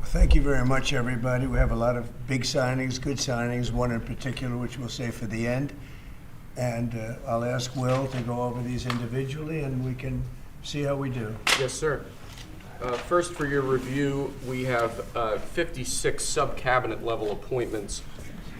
Thank you very much, everybody. We have a lot of big signings, good signings, one in particular, which we'll save for the end. And I'll ask Will to go over these individually, and we can see how we do. Yes, sir. First, for your review, we have 56 sub-cabinet level appointments.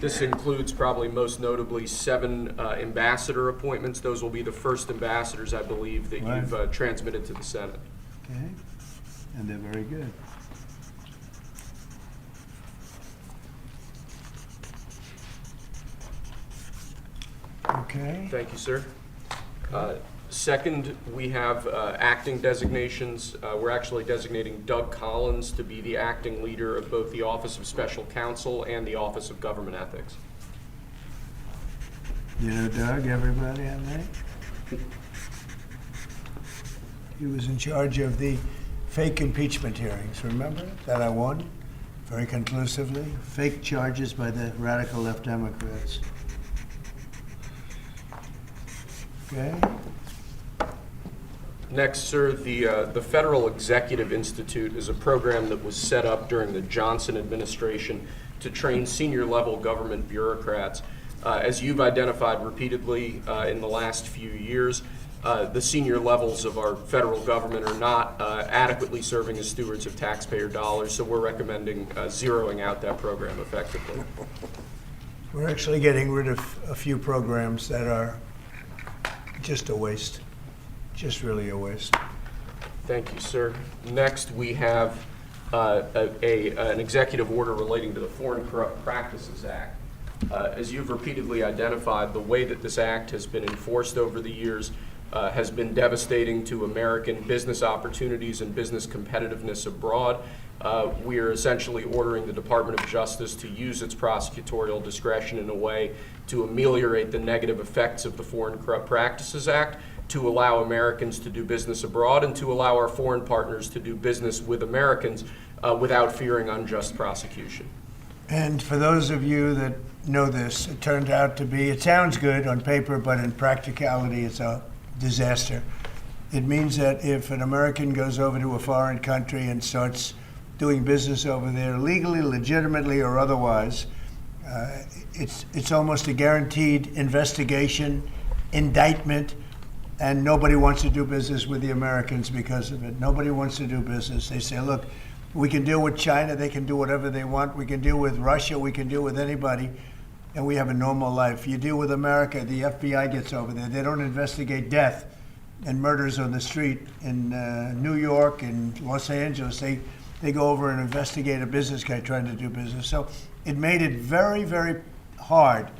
This includes probably most notably 7 ambassador appointments. Those will be the first ambassadors, I believe, that you've transmitted to the Senate. Okay, and they're very good. Okay. Thank you, sir. Second, we have acting designations. We're actually designating Doug Collins to be the acting leader of both the Office of Special Counsel and the Office of Government Ethics. You know Doug, everybody on that? He was in charge of the fake impeachment hearings, remember? That I won very conclusively. Fake charges by the radical left Democrats. Okay. Next, sir, the Federal Executive Institute is a program that was set up during the Johnson administration to train senior-level government bureaucrats. As you've identified repeatedly in the last few years, the senior levels of our federal government are not adequately serving as stewards of taxpayer dollars, so we're recommending zeroing out that program effectively. We're actually getting rid of a few programs that are just a waste. Just really a waste. Thank you, sir. Next, we have an executive order relating to the Foreign Corrupt Practices Act. As you've repeatedly identified, the way that this act has been enforced over the years has been devastating to American business opportunities and business competitiveness abroad. We are essentially ordering the Department of Justice to use its prosecutorial discretion in a way to ameliorate the negative effects of the Foreign Corrupt Practices Act, to allow Americans to do business abroad, and to allow our foreign partners to do business with Americans without fearing unjust prosecution. And for those of you that know this, it turned out to be, it sounds good on paper, but in practicality it's a disaster. It means that if an American goes over to a foreign country and starts doing business over there legally, legitimately, or otherwise, it's almost a guaranteed investigation, indictment, and nobody wants to do business with the Americans because of it. Nobody wants to do business. They say, look, we can deal with China, they can do whatever they want. We can deal with Russia, we can deal with anybody, and we have a normal life. You deal with America, the FBI gets over there. They don't investigate death and murders on the street in New York and Los Angeles. They go over and investigate a business guy trying to do business. So it made it very, very hard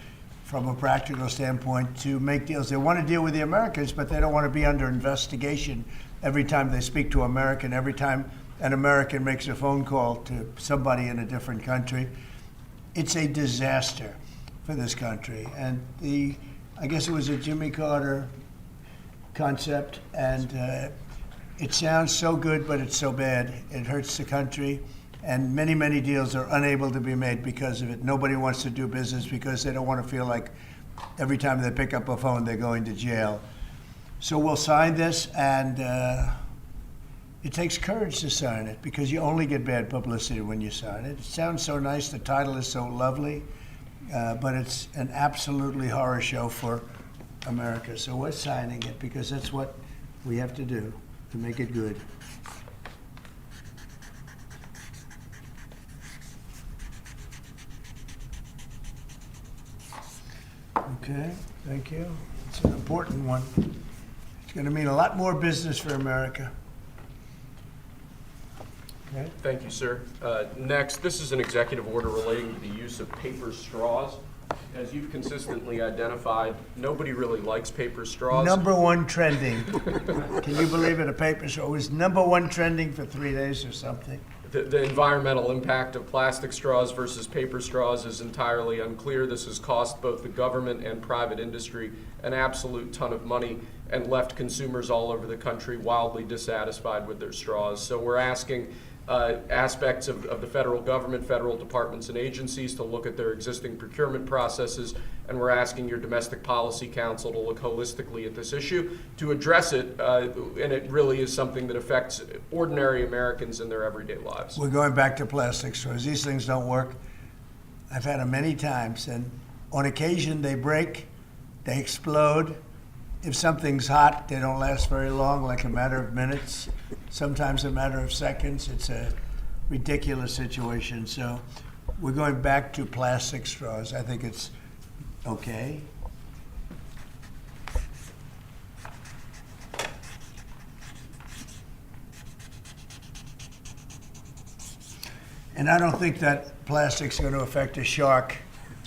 from a practical standpoint to make deals. They want to deal with the Americans, but they don't want to be under investigation every time they speak to American, every time an American makes a phone call to somebody in a different country. It's a disaster for this country. And I guess it was a Jimmy Carter concept, and it sounds so good, but it's so bad. It hurts the country, and many, many deals are unable to be made because of it. Nobody wants to do business because they don't want to feel like every time they pick up a phone, they're going to jail. So we'll sign this, and it takes courage to sign it because you only get bad publicity when you sign it. It sounds so nice, the title is so lovely, but it's an absolutely horror show for America. So we're signing it because that's what we have to do to make it good. Okay, thank you. It's an important one. It's going to mean a lot more business for America. Okay. Thank you, sir. Next, this is an executive order relating to the use of paper straws. As you've consistently identified, nobody really likes paper straws. Number one trending. Can you believe it? A paper straw was number one trending for 3 days or something. The environmental impact of plastic straws versus paper straws is entirely unclear. This has cost both the government and private industry an absolute ton of money and left consumers all over the country wildly dissatisfied with their straws. So we're asking aspects of the federal government, federal departments and agencies to look at their existing procurement processes, and we're asking your Domestic Policy Council to look holistically at this issue to address it, and it really is something that affects ordinary Americans in their everyday lives. We're going back to plastic straws. These things don't work. I've had them many times, and on occasion they break, they explode. If something's hot, they don't last very long, like a matter of minutes, sometimes a matter of seconds. It's a ridiculous situation. So we're going back to plastic straws. I think it's okay. And I don't think that plastic's going to affect a shark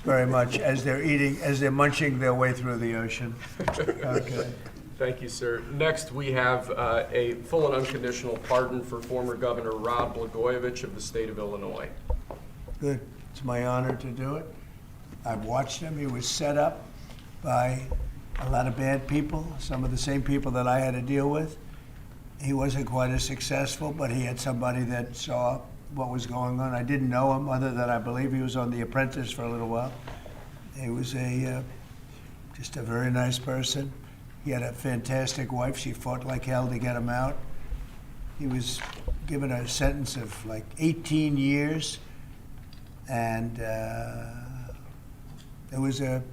very much as they're munching their way through the ocean. Okay. Thank you, sir. Next, we have a full and unconditional pardon for former Governor Rod Blagojevich of the state of Illinois. Good. It's my honor to do it. I've watched him. He was set up by a lot of bad people, some of the same people that I had to deal with. He wasn't quite as successful, but he had somebody that saw what was going on. I didn't know him other than I believe he was on The Apprentice for a little while. He was just a very nice person. He had a fantastic wife. She fought like hell to get him out. He was given a sentence of like 18 years, and it was a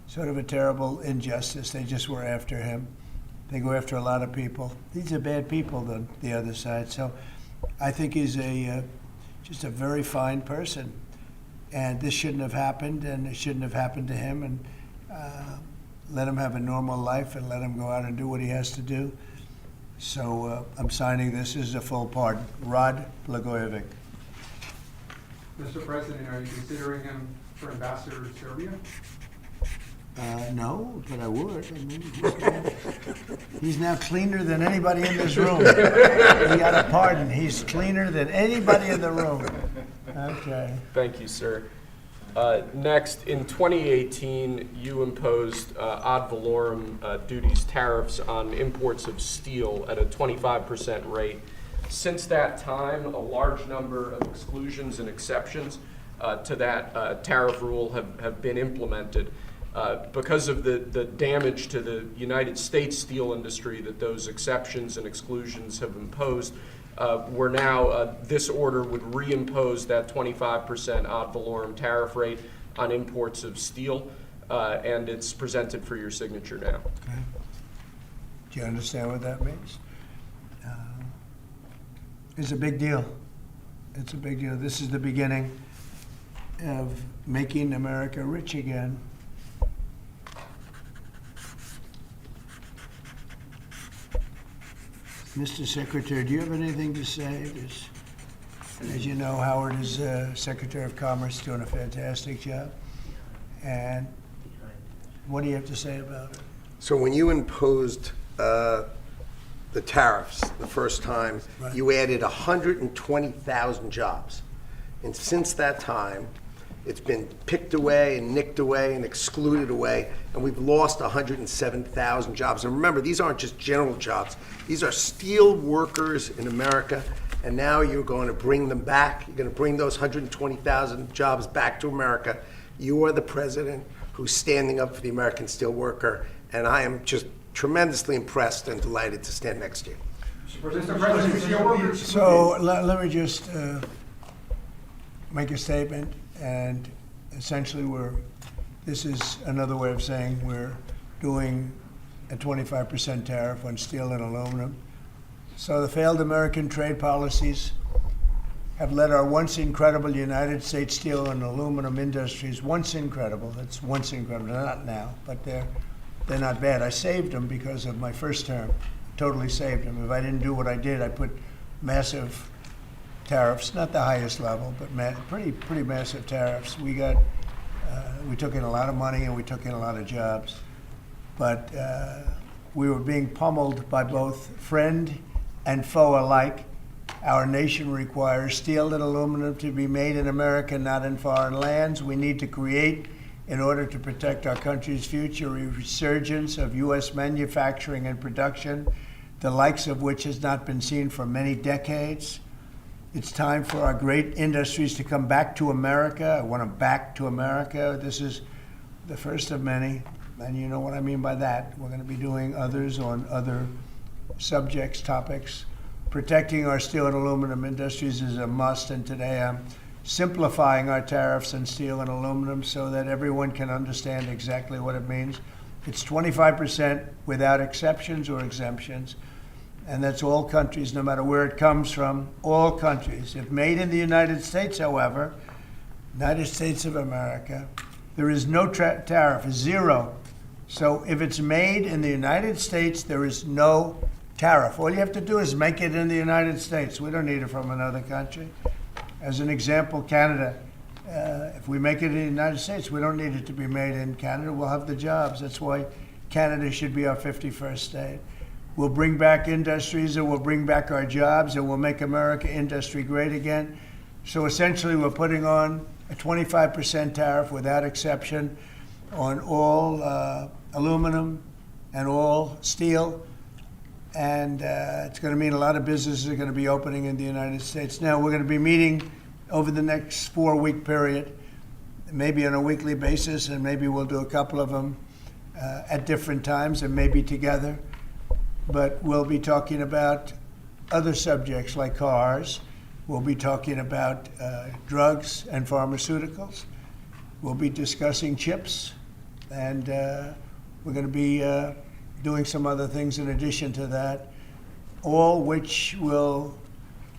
sort of a terrible injustice. They just were after him. They go after a lot of people. These are bad people on the other side. So I think he's just a very fine person, and this shouldn't have happened, and it shouldn't have happened to him, and let him have a normal life and let him go out and do what he has to do. So I'm signing this as a full pardon. Rod Blagojevich. Mr. President, are you considering him for ambassador to Serbia? No, but I would. I mean, he's now cleaner than anybody in this room. He got a pardon. He's cleaner than anybody in the room. Okay. Thank you, sir. Next, in 2018, you imposed ad valorem duties, tariffs on imports of steel at a 25% rate. Since that time, a large number of exclusions and exceptions to that tariff rule have been implemented. Because of the damage to the United States steel industry that those exceptions and exclusions have imposed, we're now, this order would reimpose that 25% ad valorem tariff rate on imports of steel, and it's presented for your signature now. Okay. Do you understand what that means? It's a big deal. It's a big deal. This is the beginning of making America rich again. Mr. Secretary, do you have anything to say? As you know, Howard is Secretary of Commerce, doing a fantastic job. And what do you have to say about it? So when you imposed the tariffs the first time, Right. You added 120,000 jobs. And since that time, it's been picked away and nicked away and excluded away, and we've lost 107,000 jobs. And remember, these aren't just general jobs. These are steel workers in America, and now you're going to bring them back. You're going to bring those 120,000 jobs back to America. You are the president who's standing up for the American steel worker, and I am just tremendously impressed and delighted to stand next to you. Mr. President, steel workers. So let me just make a statement, and essentially this is another way of saying we're doing a 25% tariff on steel and aluminum. So the failed American trade policies have led our once incredible United States steel and aluminum industries, once incredible, that's once incredible, not now, but they're not bad. I saved them because of my first term, totally saved them. If I didn't do what I did, I put massive tariffs, not the highest level, but pretty massive tariffs. We took in a lot of money and we took in a lot of jobs, but we were being pummeled by both friend and foe alike. Our nation requires steel and aluminum to be made in America, not in foreign lands. We need to create, in order to protect our country's future, a resurgence of U.S. manufacturing and production, the likes of which has not been seen for many decades. It's time for our great industries to come back to America. I want them back to America. This is the first of many, and you know what I mean by that. We're going to be doing others on other subjects, topics. Protecting our steel and aluminum industries is a must, and today I'm simplifying our tariffs on steel and aluminum so that everyone can understand exactly what it means. It's 25% without exceptions or exemptions, and that's all countries, no matter where it comes from, all countries. If made in the United States, however, United States of America, there is no tariff, zero. So if it's made in the United States, there is no tariff. All you have to do is make it in the United States. We don't need it from another country. As an example, Canada. If we make it in the United States, we don't need it to be made in Canada. We'll have the jobs. That's why Canada should be our 51st state. We'll bring back industries, and we'll bring back our jobs, and we'll make America industry great again. So essentially, we're putting on a 25% tariff without exception on all aluminum and all steel. And it's going to mean a lot of businesses are going to be opening in the United States. Now, we're going to be meeting over the next 4-week period, maybe on a weekly basis, and maybe we'll do a couple of them at different times and maybe together. But we'll be talking about other subjects like cars. We'll be talking about drugs and pharmaceuticals. We'll be discussing chips, and we're going to be doing some other things in addition to that, all which will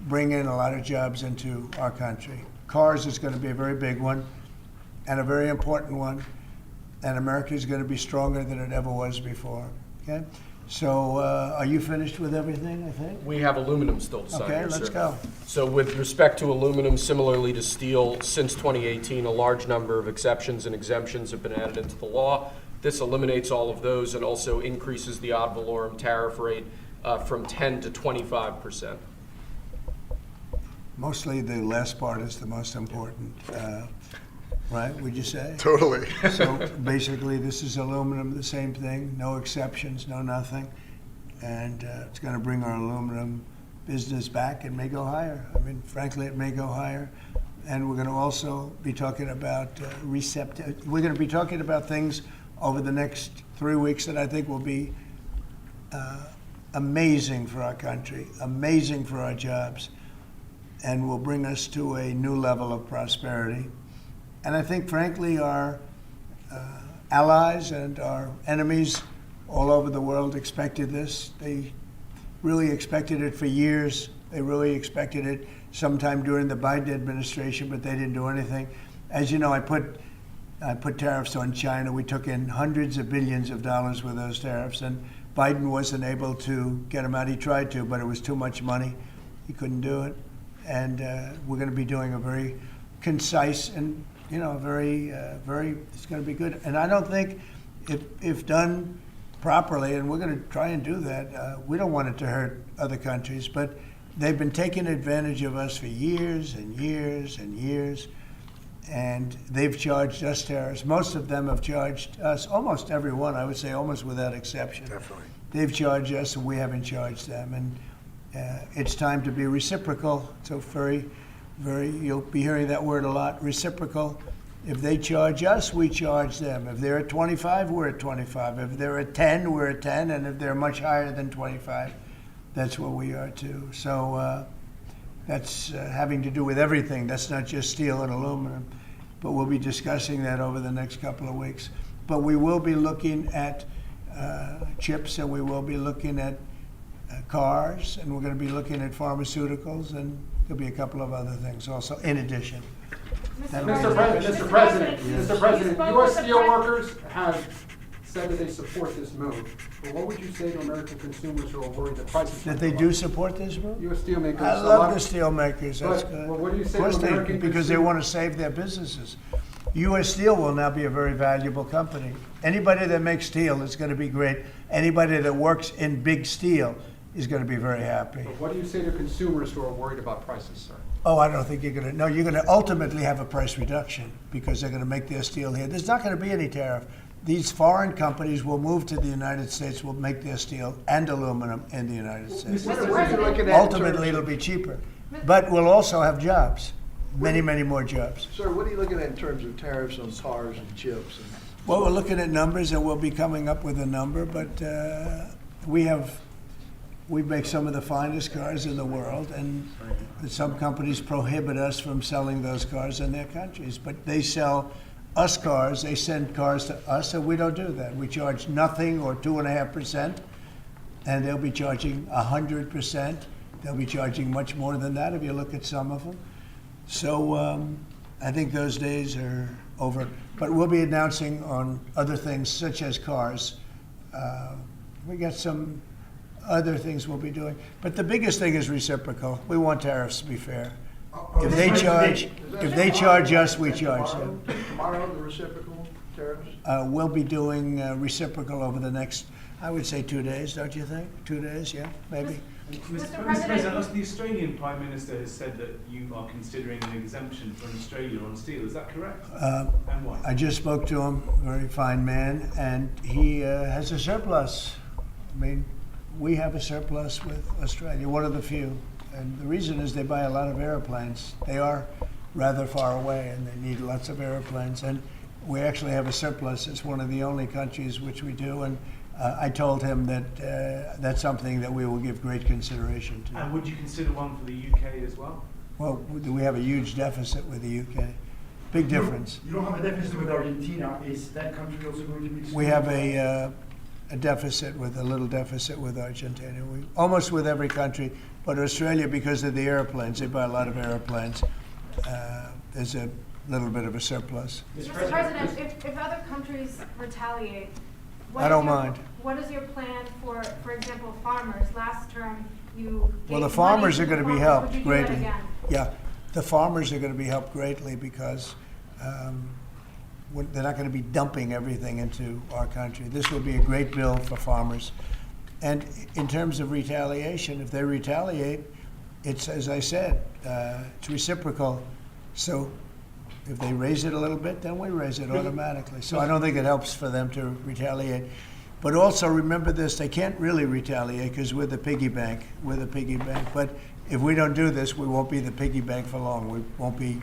bring in a lot of jobs into our country. Cars is going to be a very big one and a very important one, and America is going to be stronger than it ever was before. Okay? So are you finished with everything, I think? We have aluminum still to sign Okay, here, let's sir. go. So with respect to aluminum, similarly to steel, since 2018, a large number of exceptions and exemptions have been added into the law. This eliminates all of those and also increases the ad valorem tariff rate from 10 to 25%. Mostly the last part is the most important, right, would you say? Totally. So basically, this is aluminum, the same thing, no exceptions, no nothing. And it's going to bring our aluminum business back. It may go higher. I mean, frankly, it may go higher. And we're going to also be talking about we're going to be talking about things over the next 3 weeks that I think will be amazing for our country, amazing for our jobs, and will bring us to a new level of prosperity. And I think, frankly, our allies and our enemies all over the world expected this. They really expected it for years. They really expected it sometime during the Biden administration, but they didn't do anything. As you know, I put tariffs on China. We took in hundreds of billions of dollars with those tariffs, and Biden wasn't able to get them out. He tried to, but it was too much money. He couldn't do it. And we're going to be doing a very concise and, very, it's going to be good. And I don't think if done properly, and we're going to try and do that, we don't want it to hurt other countries, but they've been taking advantage of us for years and years and years, and they've charged us tariffs. Most of them have charged us, almost everyone, I would say almost without exception. Definitely. They've charged us and we haven't charged them. And it's time to be reciprocal. So you'll be hearing that word a lot, reciprocal. If they charge us, we charge them. If they're at 25, we're at 25. If they're at 10, we're at 10. And if they're much higher than 25, that's what we are too. So that's having to do with everything. That's not just steel and aluminum. But we'll be discussing that over the next couple of weeks. But we will be looking at chips, and we will be looking at cars, and we're going to be looking at pharmaceuticals, and there'll be a couple of other things also in addition. Mr. President, U.S. steelworkers have said that they support this move. But what would you say to American consumers who are worried that prices That they do support this move? U.S. steelmakers. I love the steel makers. That's But, good. well, what do you say Of course to they, American because they consumers? want to save their businesses. U.S. Steel will now be a very valuable company. Anybody that makes steel is going to be great. Anybody that works in big steel is going to be very happy. But what do you say to consumers who are worried about prices, sir? Oh, I don't think you're going to. No, you're going to ultimately have a price reduction because they're going to make their steel here. There's not going to be any tariff. These foreign companies will move to the United States, will make their steel and aluminum in the United States. What is it looking at in Ultimately, terms it'll of- be cheaper. But we'll also have jobs, many, many more jobs. Sir, what are you looking at in terms of tariffs on cars and chips? Well, we're looking at numbers, and we'll be coming up with a number, but we make some of the finest cars in the world, and some companies prohibit us from selling those cars in their countries. But they sell us cars, they send cars to us, and we don't do that. We charge nothing or 2.5%, and they'll be charging 100%. They'll be charging much more than that if you look at some of them. So I think those days are over. But we'll be announcing on other things, such as cars. We got some other things we'll be doing. But the biggest thing is reciprocal. We want tariffs to be fair. If they charge us, we charge them. Tomorrow, the reciprocal tariffs? We'll be doing reciprocal over the next, I would say, 2 days, don't you think? 2 days, yeah, maybe. Mr. President, the Australian Prime Minister has said that you are considering an exemption from Australia on steel. Is that correct? And why? I just spoke to him, very fine man, and he has a surplus. I mean, we have a surplus with Australia, one of the few. And the reason is they buy a lot of airplanes. They are rather far away, and they need lots of airplanes. And we actually have a surplus. It's one of the only countries which we do. And I told him that that's something that we will give great consideration to. And would you consider one for the UK as well? Well, we have a huge deficit with the UK. Big difference. You don't have a deficit with Argentina. Is that country also going to be excluded? We have a little deficit with Argentina. Almost with every country, but Australia, because of the airplanes, they buy a lot of airplanes. There's a little bit of a surplus. Mr. President, if other countries retaliate, I don't mind. What is your plan for example, farmers? Last term, you Well, the gave farmers money are to going to be farmers. helped Would you do that greatly. again? Yeah, the farmers are going to be helped greatly because they're not going to be dumping everything into our country. This will be a great bill for farmers. And in terms of retaliation, if they retaliate, it's, as I said, it's reciprocal. So if they raise it a little bit, then we raise it automatically. So I don't think it helps for them to retaliate. But also remember this, they can't really retaliate because we're the piggy bank. We're the piggy bank. But if we don't do this, we won't be the piggy bank for long. We won't be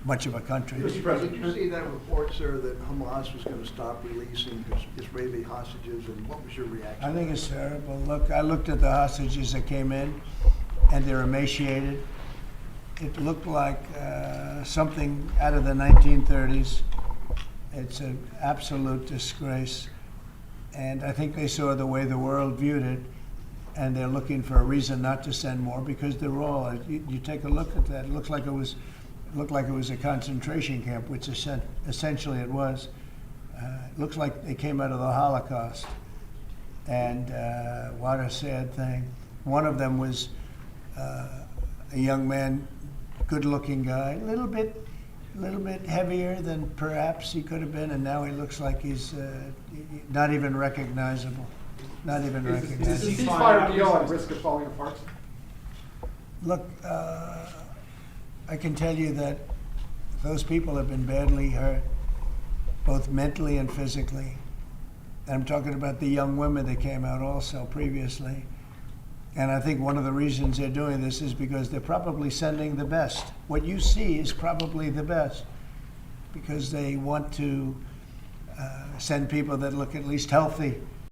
much of a country. Mr. President, did you see that report, sir, that Hamas was going to stop releasing Israeli hostages, and what was your reaction? I think it's terrible. Look, I looked at the hostages that came in, and they're emaciated. It looked like something out of the 1930s. It's an absolute disgrace. And I think they saw the way the world viewed it, and they're looking for a reason not to send more because they're all. You take a look at that. It looked like it was a concentration camp, which essentially it was. It looks like they came out of the Holocaust. And what a sad thing. One of them was a young man, good-looking guy, a little bit heavier than perhaps he could have been, and now he looks like he's not even recognizable. Not even Is the recognizable. ceasefire deal at risk of falling apart? Look, I can tell you that those people have been badly hurt, both mentally and physically. And I'm talking about the young women that came out also previously. And I think one of the reasons they're doing this is because they're probably sending the best. What you see is probably the best because they want to send people that look at least healthy